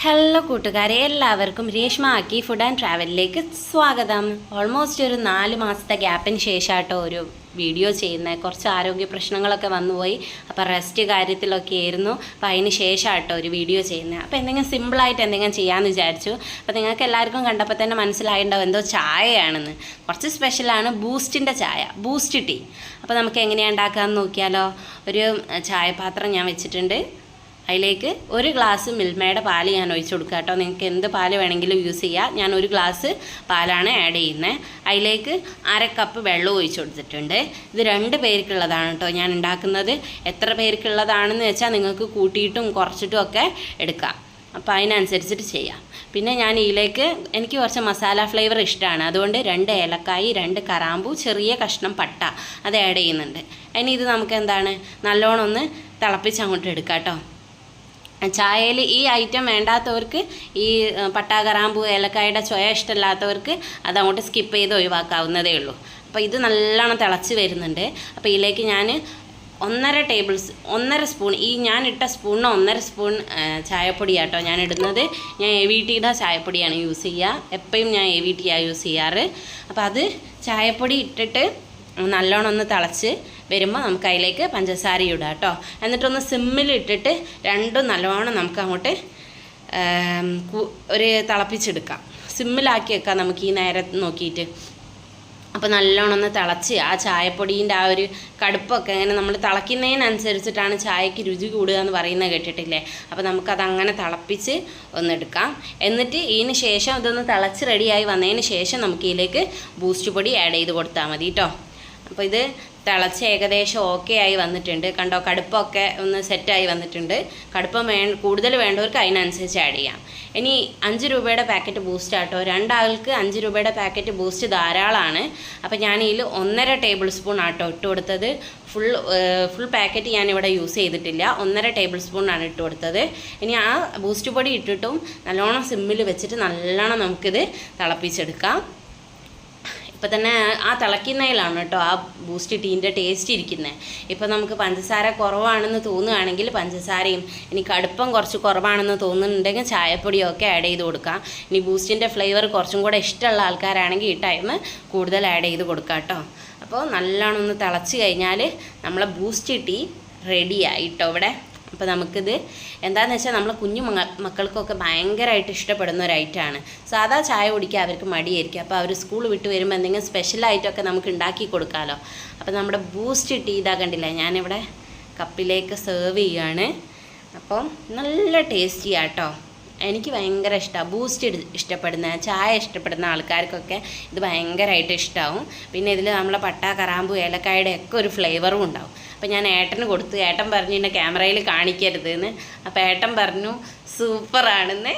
Hello കൂട്ടുകാരെ, എല്ലാവർക്കും രേഷ്മ ആക്കി ഫുഡ് ആൻഡ് ട്രാവലിലേക്ക് സ്വാഗതം. ഓൾമോസ്റ്റ് ഒരു 4 മാസത്തെ ഗ്യാപ്പിന് ശേഷമായിട്ടോ ഒരു വീഡിയോ ചെയ്യുന്നത്. കുറച്ച് ആരോഗ്യ പ്രശ്നങ്ങളൊക്കെ വന്നുപോയി. അപ്പോൾ റെസ്റ്റ് കാര്യത്തിലൊക്കെ ആയിരുന്നു. അപ്പോൾ അതിന് ശേഷമായിട്ടോ ഒരു വീഡിയോ ചെയ്യുന്നത്. അപ്പോൾ എന്തെങ്കിലും സിമ്പിളായിട്ട് എന്തെങ്കിലും ചെയ്യാമെന്ന് വിചാരിച്ചു. അപ്പോൾ നിങ്ങൾക്ക് എല്ലാവർക്കും കണ്ടപ്പോൾ തന്നെ മനസ്സിലായിട്ടുണ്ടാവും എന്തോ ചായയാണെന്ന്. കുറച്ച് സ്പെഷ്യലാണ്, ബൂസ്റ്റിൻ്റെ ചായ, ബൂസ്റ്റ് ടീ. അപ്പോൾ നമുക്ക് എങ്ങനെയാണ് ഉണ്ടാക്കാമെന്ന് നോക്കിയാലോ. ഒരു ചായപാത്രം ഞാൻ വെച്ചിട്ടുണ്ട്. അതിലേക്ക് 1 ഗ്ലാസ് മിൽമയുടെ പാല് ഞാൻ ഒഴിച്ചു കൊടുക്കുക കേട്ടോ. നിങ്ങൾക്ക് എന്ത് പാല് വേണമെങ്കിലും യൂസ് ചെയ്യാം. ഞാൻ 1 ഗ്ലാസ് പാലാണ് ആഡ് ചെയ്യുന്നത്. അതിലേക്ക് 1/2 കപ്പ് വെള്ളം ഒഴിച്ചു കൊടുത്തിട്ടുണ്ട്. ഇത് 2 പേർക്കുള്ളതാണ് കേട്ടോ ഞാൻ ഉണ്ടാക്കുന്നത്. എത്ര പേർക്കുള്ളതാണെന്ന് വെച്ചാൽ നിങ്ങൾക്ക് കൂട്ടിയിട്ടും കുറച്ചിട്ടും ഒക്കെ എടുക്കാം. അപ്പോൾ അതിനനുസരിച്ചിട്ട് ചെയ്യാം. പിന്നെ ഞാൻ ഇതിലേക്ക് എനിക്ക് കുറച്ച് മസാല ഫ്ലേവർ ഇഷ്ടമാണ്. അതുകൊണ്ട് 2 ഏലക്കായി, 2 കറാമ്പൂ, ചെറിയ കഷ്ണം പട്ട അത് ആഡ് ചെയ്യുന്നുണ്ട്. ഇനി ഇത് നമുക്ക് എന്താണ് നല്ലോണം ഒന്ന് തിളപ്പിച്ച് അങ്ങോട്ട് എടുക്കാം കേട്ടോ. ചായയിൽ ഈ ഐറ്റം വേണ്ടാത്തവർക്ക്, ഈ പട്ട കറാമ്പൂ ഏലക്കായുടെ ചൊയ ഇഷ്ടമില്ലാത്തവർക്ക് അതങ്ങോട്ട് സ്കിപ്പ് ചെയ്ത് ഒഴിവാക്കാവുന്നതേ ഉള്ളൂ. അപ്പോൾ ഇത് നല്ലോണം തിളച്ച് വരുന്നുണ്ട്. അപ്പോൾ ഇതിലേക്ക് ഞാൻ 1.5 സ്പൂൺ, ഈ ഞാൻ ഇട്ട സ്പൂണിന് 1.5 സ്പൂൺ ചായപ്പൊടി ആട്ടോ ഞാൻ ഇടുന്നത്. ഞാൻ AVTയുടെ ചായപ്പൊടിയാണ് യൂസ് ചെയ്യുക. എപ്പോഴും ഞാൻ AVTയാണ് യൂസ് ചെയ്യാറ്. അപ്പോൾ അത് ചായപ്പൊടി ഇട്ടിട്ട് നല്ലോണം ഒന്ന് തിളച്ച് വരുമ്പോൾ നമുക്ക് അതിലേക്ക് പഞ്ചസാര ഇടാം കേട്ടോ. എന്നിട്ടൊന്ന് സിമ്മിലിട്ടിട്ട് രണ്ടും നല്ലോണം നമുക്ക് അങ്ങോട്ട് ഒരു തിളപ്പിച്ചെടുക്കാം. സിമ്മിലാക്കി വെക്കാം നമുക്ക് ഈ നേരം നോക്കിയിട്ട്. അപ്പോൾ നല്ലോണം ഒന്ന് തിളച്ച് ആ ചായപ്പൊടീൻ്റെ ആ ഒരു കടുപ്പൊക്കെ അങ്ങനെ നമ്മൾ തിളയ്ക്കുന്നതിനനുസരിച്ചിട്ടാണ് ചായക്ക് രുചി കൂടുക എന്ന് പറയുന്നത് കേട്ടിട്ടില്ലേ. അപ്പോൾ നമുക്കതങ്ങനെ തിളപ്പിച്ച് ഒന്നെടുക്കാം. എന്നിട്ട് ഇതിന് ശേഷം ഇതൊന്ന് തിളച്ച് റെഡിയായി വന്നതിന് ശേഷം നമുക്ക് ഇതിലേക്ക് ബൂസ്റ്റ് പൊടി ആഡ് ചെയ്ത് കൊടുത്താൽ മതി കേട്ടോ. അപ്പോൾ ഇത് തിളച്ച് ഏകദേശം ഓക്കെ ആയി വന്നിട്ടുണ്ട്. കണ്ടോ, കടുപ്പൊക്കെ ഒന്ന് സെറ്റായി വന്നിട്ടുണ്ട്. കടുപ്പം കൂടുതൽ വേണ്ടവർക്ക് അതിനനുസരിച്ച് ആഡ് ചെയ്യാം. ഇനി 5 രൂപയുടെ പാക്കറ്റ് ബൂസ്റ്റ് ആട്ടോ. 2 ആൾക്ക് 5 രൂപയുടെ പാക്കറ്റ് ബൂസ്റ്റ് ധാരാളമാണ്. അപ്പോൾ ഞാൻ ഇതിൽ 1.5 ടേബിൾ സ്പൂൺ ആട്ടോ ഇട്ട് കൊടുത്തത്. ഫുൾ പാക്കറ്റ് ഞാനിവിടെ യൂസ് ചെയ്തിട്ടില്ല. 1.5 ടേബിൾ സ്പൂണാണ് ഇട്ട് കൊടുത്തത്. ഇനി ആ ബൂസ്റ്റ് പൊടി ഇട്ടിട്ടും നല്ലോണം സിമ്മിൽ വെച്ചിട്ട് നല്ലോണം നമുക്കിത് തിളപ്പിച്ചെടുക്കാം. ഇപ്പം തന്നെ ആ തിളയ്ക്കുന്നതിലാണ് കേട്ടോ ആ ബൂസ്റ്റ് ടീൻ്റെ ടേസ്റ്റ് ഇരിക്കുന്നത്. ഇപ്പം നമുക്ക് പഞ്ചസാര കുറവാണെന്ന് തോന്നുകയാണെങ്കിൽ പഞ്ചസാരയും, ഇനി കടുപ്പം കുറച്ച് കുറവാണെന്ന് തോന്നുന്നുണ്ടെങ്കിൽ ചായപ്പൊടിയൊക്കെ ആഡ് ചെയ്ത് കൊടുക്കാം. ഇനി ബൂസ്റ്റിൻ്റെ ഫ്ലേവർ കുറച്ചും കൂടെ ഇഷ്ടമുള്ള ആൾക്കാരാണെങ്കിൽ ഈ ടൈം കൂടുതൽ ആഡ് ചെയ്ത് കൊടുക്കാം കേട്ടോ. അപ്പോൾ നല്ലോണം ഒന്ന് തിളച്ച് കഴിഞ്ഞാൽ നമ്മളെ ബൂസ്റ്റ് ടീ റെഡിയായി കേട്ടോ ഇവിടെ. അപ്പോൾ നമുക്കിത് എന്താണെന്ന് വെച്ചാൽ നമ്മൾ കുഞ്ഞു മക്കൾക്കൊക്കെ ഭയങ്കരമായിട്ട് ഇഷ്ടപ്പെടുന്ന ഒരു ഐറ്റമാണ്. സാധാ ചായ കുടിക്കാൻ അവർക്ക് മടിയായിരിക്കും. അപ്പോൾ അവർ സ്കൂൾ വിട്ട് വരുമ്പോൾ എന്തെങ്കിലും സ്പെഷ്യലായിട്ടൊക്കെ നമുക്ക് ഉണ്ടാക്കി കൊടുക്കാമല്ലോ. അപ്പോൾ നമ്മുടെ ബൂസ്റ്റ് ടീ ഇതാ കണ്ടില്ല, ഞാനിവിടെ കപ്പിലേക്ക് സെർവ് ചെയ്യുകയാണ്. അപ്പം നല്ല ടേസ്റ്റിയാണ് കേട്ടോ. എനിക്ക് ഭയങ്കര ഇഷ്ടമാണ്. ബൂസ്റ്റ് ഇഷ്ടപ്പെടുന്ന, ചായ ഇഷ്ടപ്പെടുന്ന ആൾക്കാർക്കൊക്കെ ഇത് ഭയങ്കരമായിട്ട് ഇഷ്ടമാവും. പിന്നെ ഇതിൽ നമ്മളെ പട്ട കറാമ്പു ഏലക്കായുടെ ഒക്കെ ഒരു ഫ്ലേവറും ഉണ്ടാവും. അപ്പോൾ ഞാൻ ഏട്ടന് കൊടുത്തു. ഏട്ടൻ പറഞ്ഞു എന്നെ ക്യാമറയിൽ കാണിക്കരുതെന്ന്. അപ്പോൾ ഏട്ടൻ പറഞ്ഞു സൂപ്പറാണെന്ന്.